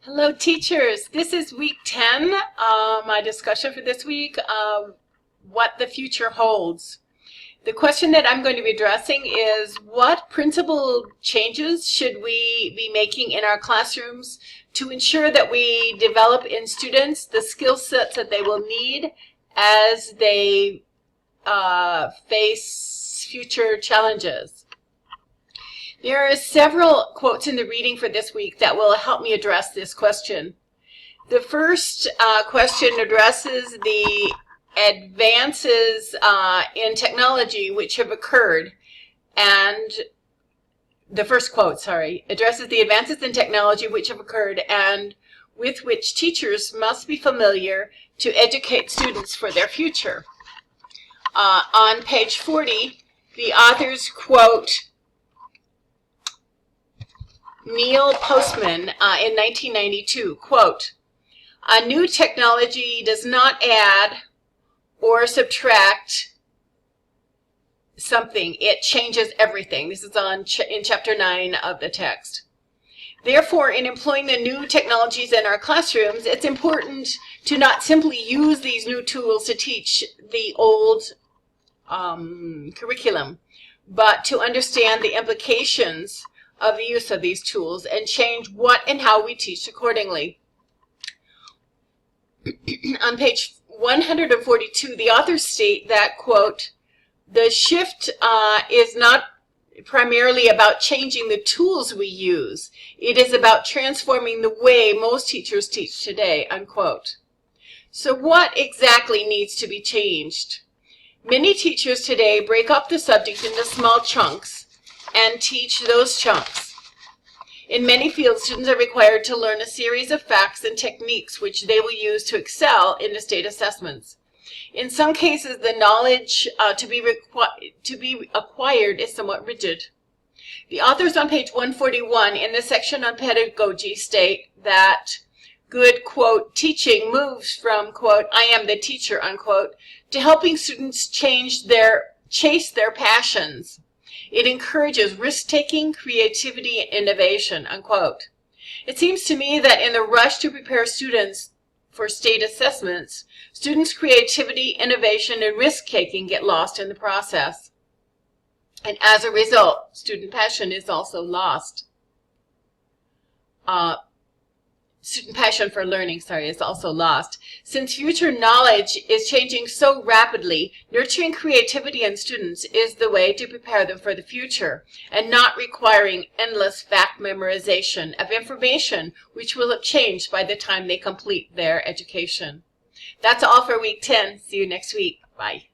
Hello, teachers. This is week 10. My discussion for this week, what the future holds. The question that I'm going to be addressing is, what principal changes should we be making in our classrooms to ensure that we develop in students the skill sets that they will need as they face future challenges? There are several quotes in the reading for this week that will help me address this question. The first question addresses the advances in technology which have occurred, and the first quote, addresses the advances in technology which have occurred and with which teachers must be familiar to educate students for their future. On page 40, the authors quote Neil Postman in 1992, quote, "A new technology does not add or subtract something, it changes everything." This is in chapter 9 of the text. Therefore, in employing the new technologies in our classrooms, it's important to not simply use these new tools to teach the old curriculum, but to understand the implications of the use of these tools and change what and how we teach accordingly. On page 142, the authors state that, quote, "The shift is not primarily about changing the tools we use. It is about transforming the way most teachers teach today," unquote. So what exactly needs to be changed? Many teachers today break up the subject into small chunks and teach those chunks. In many fields, students are required to learn a series of facts and techniques which they will use to excel in the state assessments. In some cases, the knowledge to be acquired is somewhat rigid. The authors on page 141 in the section on pedagogy state that good, quote, teaching moves from, quote, "I am the teacher," unquote, to helping students chase their passions. It encourages risk-taking, creativity, and innovation, unquote. It seems to me that in the rush to prepare students for state assessments, students' creativity, innovation, and risk-taking get lost in the process. And as a result, student passion is also lost. Student passion for learning, is also lost. Since future knowledge is changing so rapidly, nurturing creativity in students is the way to prepare them for the future, and not requiring endless fact memorization of information which will have changed by the time they complete their education. That's all for week 10. See you next week. Bye.